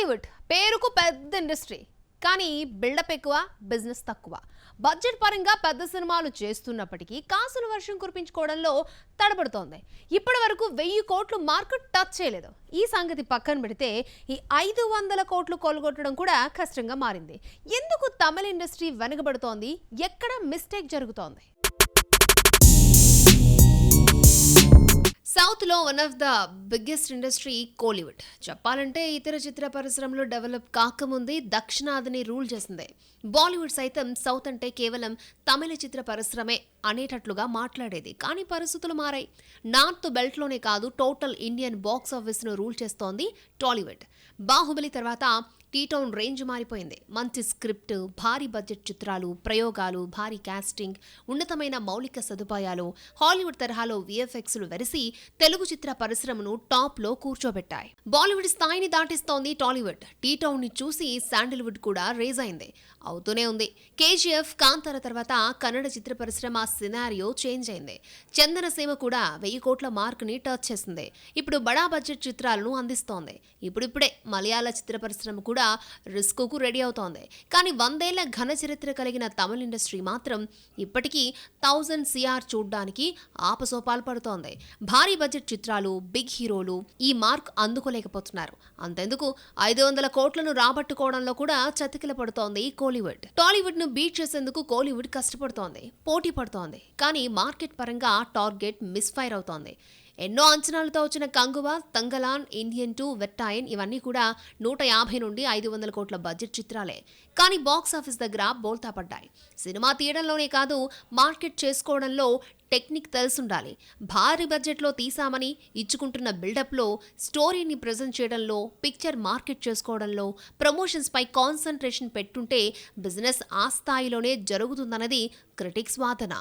టాలీవుడ్ పేరుకు పెద్ద ఇండస్ట్రీ, కానీ బిల్డప్ ఎక్కువ, బిజినెస్ తక్కువ. బడ్జెట్ పరంగా పెద్ద సినిమాలు చేస్తున్నప్పటికీ కాసుల వర్షం కురిపించుకోవడంలో తడబడుతోంది. ఇప్పటి వరకు 1000 కోట్లు మార్కు టచ్ చేయలేదు. ఈ సంగతి పక్కన పెడితే ఈ 500 కోట్లు కొలగొట్టడం కూడా కష్టంగా మారింది. ఎందుకు తమిళ ఇండస్ట్రీ వెనకబడుతోంది? ఎక్కడ మిస్టేక్ జరుగుతోంది? సౌత్ లో one of the biggest industry Kollywood. చెప్పాలంటే ఇతర చిత్ర పరిశ్రమలో డెవలప్ కాకముందే దక్షిణాదిని రూల్ చేసింది. బాలీవుడ్ సైతం సౌత్ అంటే కేవలం తమిళ చిత్ర పరిశ్రమే అనేటట్లుగా మాట్లాడేది. కానీ పరిస్థితులు మారాయి. నార్త్ బెల్ట్ లోనే కాదు, టోటల్ ఇండియన్ బాక్స్ ఆఫీస్ ను రూల్ చేస్తోంది టాలీవుడ్. బాహుబలి తర్వాత టీ-టౌన్ రేంజ్ మారిపోయింది. మంచి స్క్రిప్ట్, భారీ బడ్జెట్ చిత్రాలు, ప్రయోగాలు, భారీ కాస్టింగ్, ఉన్నతమైన మౌలిక సదుపాయాలు, హాలీవుడ్ తరహాలో విఎఫ్ఎక్స్లు వెరిసి తెలుగు చిత్ర పరిశ్రమను టాప్ లో కూర్చోబెట్టాయి. బాలీవుడ్ స్థాయిని దాటిస్తోంది టాలీవుడ్. టీ-టౌన్ ని చూసి శాండిల్వుడ్ కూడా రేజ్ అయింది, అవుతూనే ఉంది. కేజీఎఫ్, కాంతార తర్వాత కన్నడ చిత్ర పరిశ్రమ సినారియో చేంజ్ అయింది. చందనసీమ కూడా 1000 కోట్ల మార్క్ ని టచ్ చేసింది. ఇప్పుడు బడా బడ్జెట్ చిత్రాలను అందిస్తోంది. ఇప్పుడిప్పుడే మలయాళ చిత్ర పరిశ్రమ కూడా రిస్క్ రెడీ అవుతోంది. కానీ 100 ఏళ్ల ఘన చరిత్ర కలిగిన తమిళ ఇండస్ట్రీ మాత్రం ఇప్పటికీ 1000 CR చూడ్డానికి ఆపసోపాలు పడుతోంది. భారీ బడ్జెట్ చిత్రాలు, బిగ్ హీరోలు ఈ మార్క్ అందుకోలేకపోతున్నారు. అంతెందుకు 500 కోట్లను రాబట్టుకోవడంలో కూడా చతికిల పడుతోంది కోలీవుడ్. టాలీవుడ్ ను బీట్ చేసేందుకు కోలీవుడ్ కష్టపడుతోంది, పోటీ పడుతోంది. కానీ మార్కెట్ పరంగా టార్గెట్ మిస్ఫైర్ అవుతోంది. ఎన్నో అంచనాలతో వచ్చిన కంగువా, తంగలాన్, ఇండియన్ 2, వెట్టాయన్ ఇవన్నీ కూడా 150 నుండి 500 కోట్ల బడ్జెట్ చిత్రాలే. కానీ బాక్స్ ఆఫీస్ దగ్గర బోల్తా పడ్డాయి. సినిమా తీయడంలోనే కాదు, మార్కెట్ చేసుకోవడంలో టెక్నిక్ తెలుసుండాలి. భారీ బడ్జెట్లో తీసామని ఇచ్చుకుంటున్న బిల్డప్లో, స్టోరీని ప్రజెంట్ చేయడంలో, పిక్చర్ మార్కెట్ చేసుకోవడంలో, ప్రమోషన్స్ పై కాన్సంట్రేషన్ పెట్టుంటే బిజినెస్ ఆ స్థాయిలోనే జరుగుతుందన్నది క్రిటిక్స్ వాదన.